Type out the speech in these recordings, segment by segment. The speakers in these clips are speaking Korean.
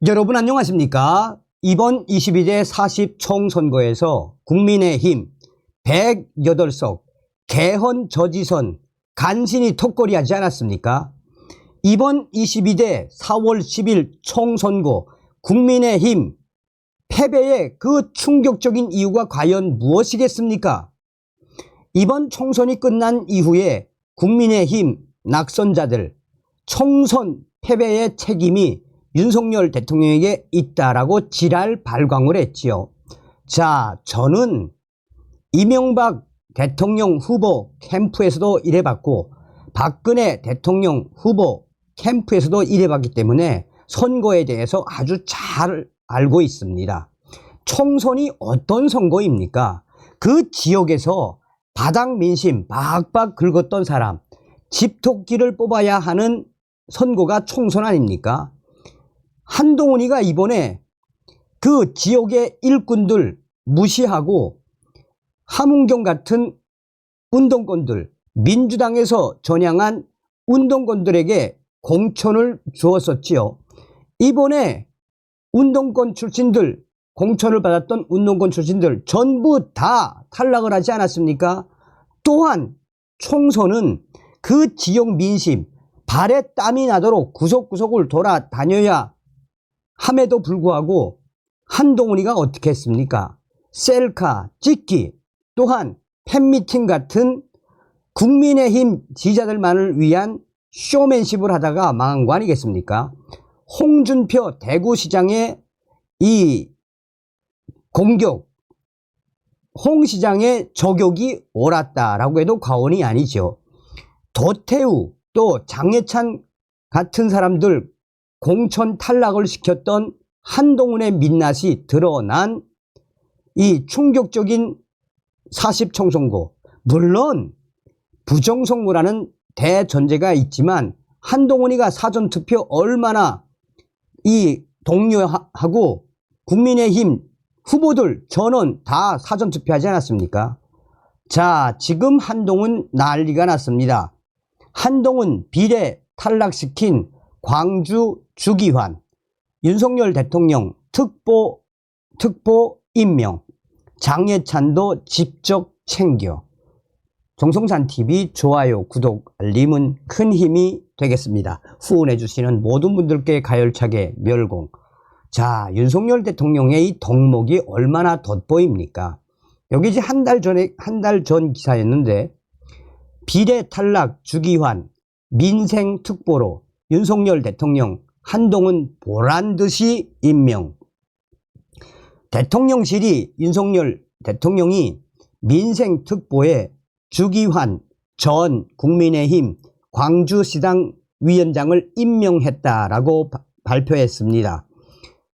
여러분 안녕하십니까? 이번 22대 40 총선거에서 국민의힘 108석 개헌 저지선 간신히 턱걸이 하지 않았습니까? 이번 22대 4월 10일 총선거 국민의힘 패배의 그 충격적인 이유가 과연 무엇이겠습니까? 이번 총선이 끝난 이후에 국민의힘 낙선자들 총선 패배의 책임이 윤석열 대통령에게 있다라고 지랄 발광을 했지요. 자, 저는 이명박 대통령 후보 캠프에서도 일해봤고 박근혜 대통령 후보 캠프에서도 일해봤기 때문에 선거에 대해서 아주 잘 알고 있습니다. 총선이 어떤 선거입니까? 그 지역에서 바닥 민심 박박 긁었던 사람, 집토끼를 뽑아야 하는 선거가 총선 아닙니까? 한동훈이가 이번에 그 지역의 일꾼들 무시하고 함은경 같은 운동권들, 민주당에서 전향한 운동권들에게 공천을 주었었지요. 이번에 운동권 출신들, 공천을 받았던 운동권 출신들 전부 다 탈락을 하지 않았습니까? 또한 총선은 그 지역 민심, 발에 땀이 나도록 구석구석을 돌아다녀야 함에도 불구하고 한동훈이가 어떻게 했습니까? 셀카 찍기, 또한 팬미팅 같은 국민의힘 지지자들만을 위한 쇼맨십을 하다가 망한 거 아니겠습니까? 홍준표 대구시장의 이 공격, 홍 시장의 저격이 옳았다라고 해도 과언이 아니죠. 도태우 또 장해찬 같은 사람들 공천 탈락을 시켰던 한동훈의 민낯이 드러난 이 충격적인 40 총선거. 물론 부정선거라는 대전제가 있지만 한동훈이가 사전투표 얼마나 이 동료하고 국민의힘 후보들 전원 다 사전투표하지 않았습니까? 자, 지금 한동훈 난리가 났습니다. 한동훈 비례 탈락시킨 광주 주기환, 윤석열 대통령 특보 임명, 장해찬도 직접 챙겨. 정성찬TV 좋아요, 구독, 알림은 큰 힘이 되겠습니다. 후원해주시는 모든 분들께 가열차게 멸공. 자, 윤석열 대통령의 이 덕목이 얼마나 돋보입니까? 여기 이제 한 달 전 기사였는데, 비례 탈락 주기환, 민생특보로 윤석열 대통령 한동훈 보란듯이 임명. 대통령실이 윤석열 대통령이 민생특보에 주기환 전 국민의힘 광주시당 위원장을 임명했다라고 발표했습니다.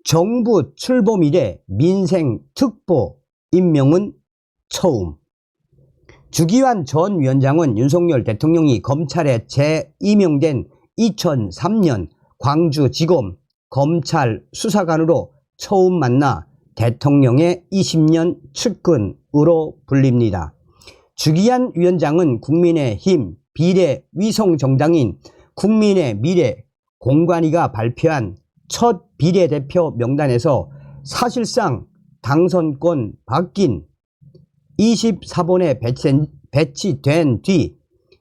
정부 출범 이래 민생특보 임명은 처음. 주기환 전 위원장은 윤석열 대통령이 검찰에 재임명된 2003년 광주지검 검찰 수사관으로 처음 만나 대통령의 20년 측근으로 불립니다. 주기환 위원장은 국민의힘 비례위성정당인 국민의 미래 공관위가 발표한 첫 비례대표 명단에서 사실상 당선권 바뀐 24번에 배치된 뒤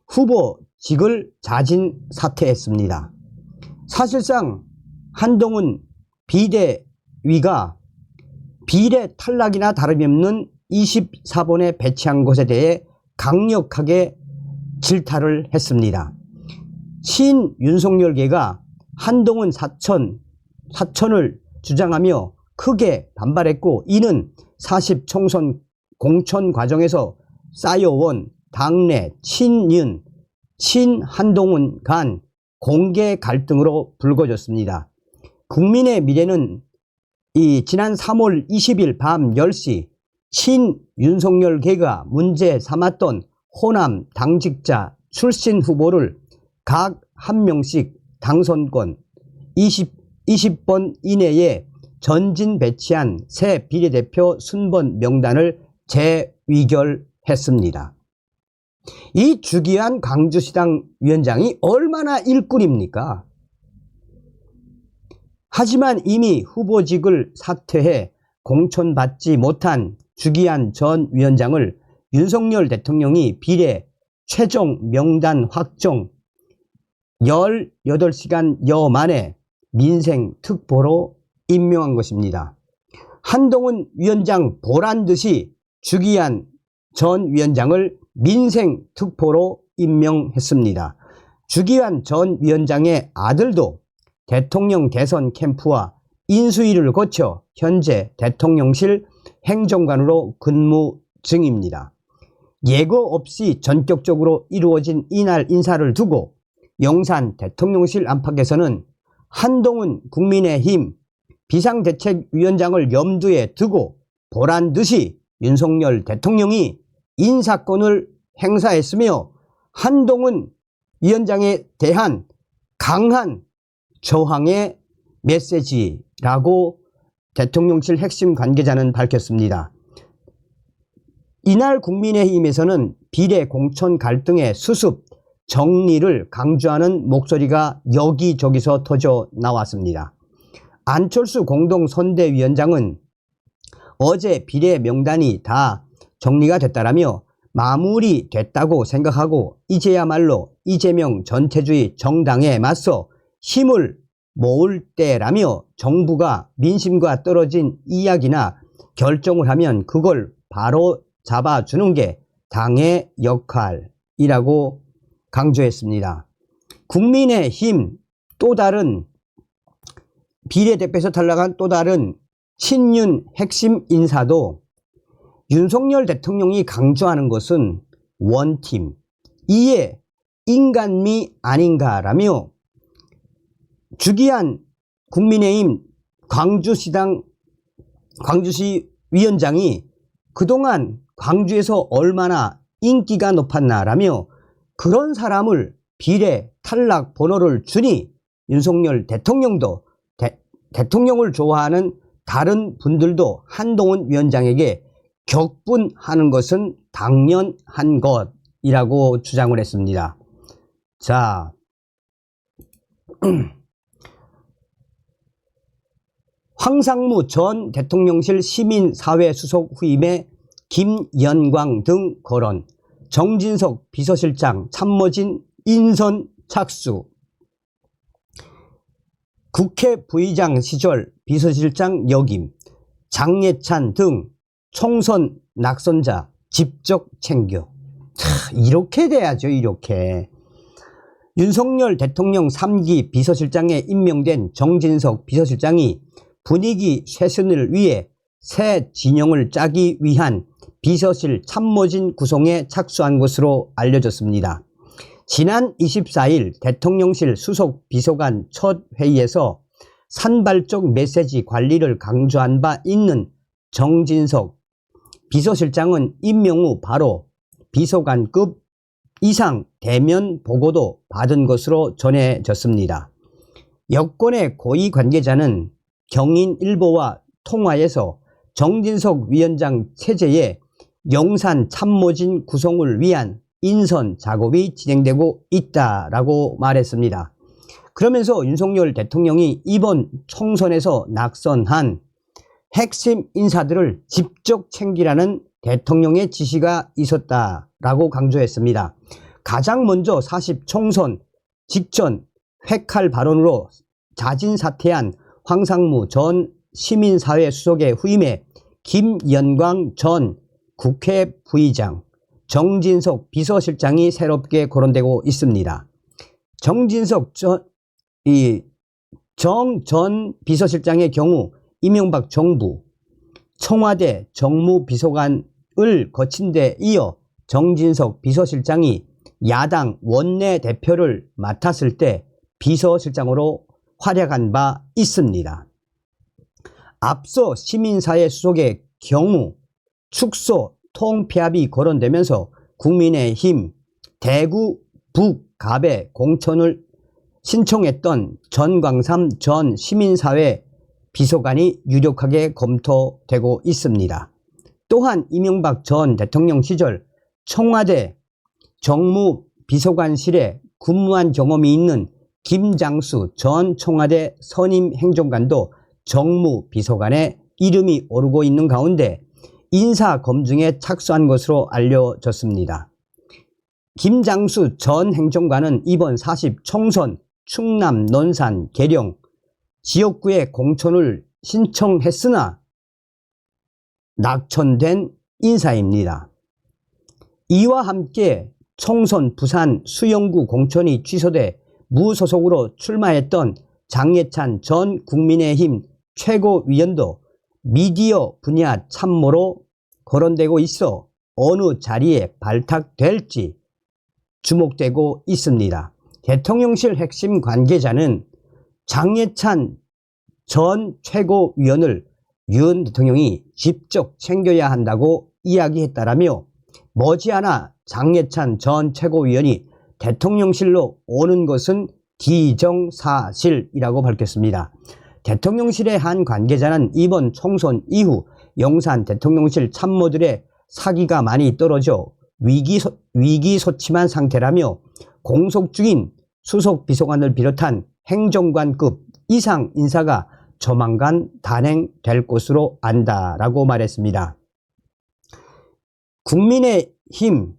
후보직을 자진 사퇴했습니다. 사실상 한동훈 비대위가 비례 탈락이나 다름이 없는 24번에 배치한 것에 대해 강력하게 질타를 했습니다. 친윤석열계가 한동훈 사천을 주장하며 크게 반발했고, 이는 40 총선 공천 과정에서 쌓여온 당내 친윤, 친한동훈 간 공개 갈등으로 불거졌습니다. 국민의 미래는 지난 3월 20일 밤 10시 친윤석열계가 문제 삼았던 호남 당직자 출신 후보를 각 한 명씩 당선권 20번 이내에 전진 배치한 새 비례대표 순번 명단을 재의결했습니다. 이 주기환 광주시당 위원장이 얼마나 일꾼입니까? 하지만 이미 후보직을 사퇴해 공천받지 못한 주기한 전 위원장을 윤석열 대통령이 비례 최종 명단 확정 18시간여 만에 민생특보로 임명한 것입니다. 한동훈 위원장 보란듯이 주기한 전 위원장을 민생특보로 임명했습니다. 주기한 전 위원장의 아들도 대통령 대선 캠프와 인수위를 거쳐 현재 대통령실 행정관으로 근무 중입니다. 예고 없이 전격적으로 이루어진 이날 인사를 두고 용산 대통령실 안팎에서는 한동훈 국민의힘 비상대책위원장을 염두에 두고 보란듯이 윤석열 대통령이 인사권을 행사했으며 한동훈 위원장에 대한 강한 저항의 메시지라고 대통령실 핵심 관계자는 밝혔습니다. 이날 국민의힘에서는 비례 공천 갈등의 수습, 정리를 강조하는 목소리가 여기저기서 터져 나왔습니다. 안철수 공동선대위원장은 어제 비례 명단이 다 정리가 됐다라며 마무리됐다고 생각하고 이제야말로 이재명 전체주의 정당에 맞서 힘을 모을 때라며 정부가 민심과 떨어진 이야기나 결정을 하면 그걸 바로 잡아주는 게 당의 역할이라고 강조했습니다. 국민의힘 또 다른 비례대표에서 탈락한 또 다른 친윤 핵심 인사도 윤석열 대통령이 강조하는 것은 원팀, 이에 인간미 아닌가라며 주기한 국민의힘 광주시 위원장이 그동안 광주에서 얼마나 인기가 높았나라며 그런 사람을 비례 탈락 번호를 주니 윤석열 대통령도 대통령을 좋아하는 다른 분들도 한동훈 위원장에게 격분하는 것은 당연한 것이라고 주장을 했습니다. 자, 황상무 전 대통령실 시민사회 수석 후임의 김연광 등 거론, 정진석 비서실장 참모진 인선 착수, 국회 부의장 시절 비서실장 역임, 장예찬 등 총선 낙선자 직접 챙겨. 이렇게 돼야죠. 이렇게. 윤석열 대통령 3기 비서실장에 임명된 정진석 비서실장이 분위기 쇄신을 위해 새 진영을 짜기 위한 비서실 참모진 구성에 착수한 것으로 알려졌습니다. 지난 24일 대통령실 수석 비서관 첫 회의에서 산발적 메시지 관리를 강조한 바 있는 정진석 비서실장은 임명 후 바로 비서관급 이상 대면 보고도 받은 것으로 전해졌습니다. 여권의 고위 관계자는 경인일보와 통화에서 정진석 위원장 체제의 용산 참모진 구성을 위한 인선 작업이 진행되고 있다라고 말했습니다. 그러면서 윤석열 대통령이 이번 총선에서 낙선한 핵심 인사들을 직접 챙기라는 대통령의 지시가 있었다라고 강조했습니다. 가장 먼저 40 총선 직전 회칼 발언으로 자진 사퇴한 황상무 전 시민사회 수석의 후임에 김연광 전 국회 부의장, 정진석 비서실장이 새롭게 거론되고 있습니다. 정진석 전 비서실장의 경우 이명박 정부 청와대 정무비서관을 거친 데 이어 정진석 비서실장이 야당 원내대표를 맡았을 때 비서실장으로 활약한 바 있습니다. 앞서 시민사회 수석의 경우 축소 통폐합이 거론되면서 국민의힘 대구 북갑에 공천을 신청했던 전광삼 전 시민사회 비서관이 유력하게 검토되고 있습니다. 또한 이명박 전 대통령 시절 청와대 정무비서관실에 근무한 경험이 있는 김장수 전 청와대 선임 행정관도 정무비서관에 이름이 오르고 있는 가운데 인사검증에 착수한 것으로 알려졌습니다. 김장수 전 행정관은 이번 40 총선 충남, 논산, 계령 지역구에 공천을 신청했으나 낙천된 인사입니다. 이와 함께 총선 부산 수영구 공천이 취소돼 무소속으로 출마했던 장예찬 전 국민의힘 최고위원도 미디어 분야 참모로 거론되고 있어 어느 자리에 발탁될지 주목되고 있습니다. 대통령실 핵심 관계자는 장예찬 전 최고위원을 윤 대통령이 직접 챙겨야 한다고 이야기했다라며 머지않아 장예찬 전 최고위원이 대통령실로 오는 것은 기정사실이라고 밝혔습니다. 대통령실의 한 관계자는 이번 총선 이후 용산 대통령실 참모들의 사기가 많이 떨어져 위기소침한 상태라며 공석 중인 수석비서관을 비롯한 행정관급 이상 인사가 조만간 단행될 것으로 안다라고 말했습니다. 국민의힘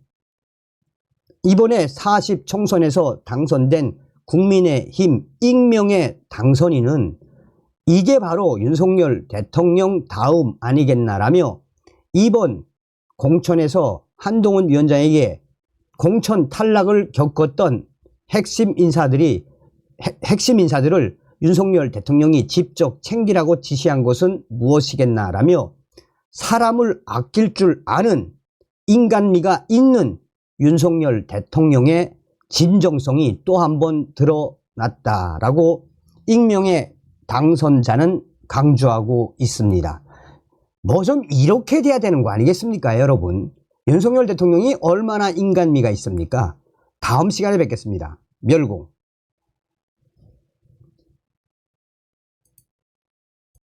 이번에 40 총선에서 당선된 국민의힘 익명의 당선인은 이게 바로 윤석열 대통령 다음 아니겠나라며 이번 공천에서 한동훈 위원장에게 공천 탈락을 겪었던 핵심 인사들을 윤석열 대통령이 직접 챙기라고 지시한 것은 무엇이겠나라며 사람을 아낄 줄 아는 인간미가 있는 윤석열 대통령의 진정성이 또 한 번 드러났다라고 익명의 당선자는 강조하고 있습니다. 뭐 좀 이렇게 돼야 되는 거 아니겠습니까, 여러분? 윤석열 대통령이 얼마나 인간미가 있습니까? 다음 시간에 뵙겠습니다. 멸공.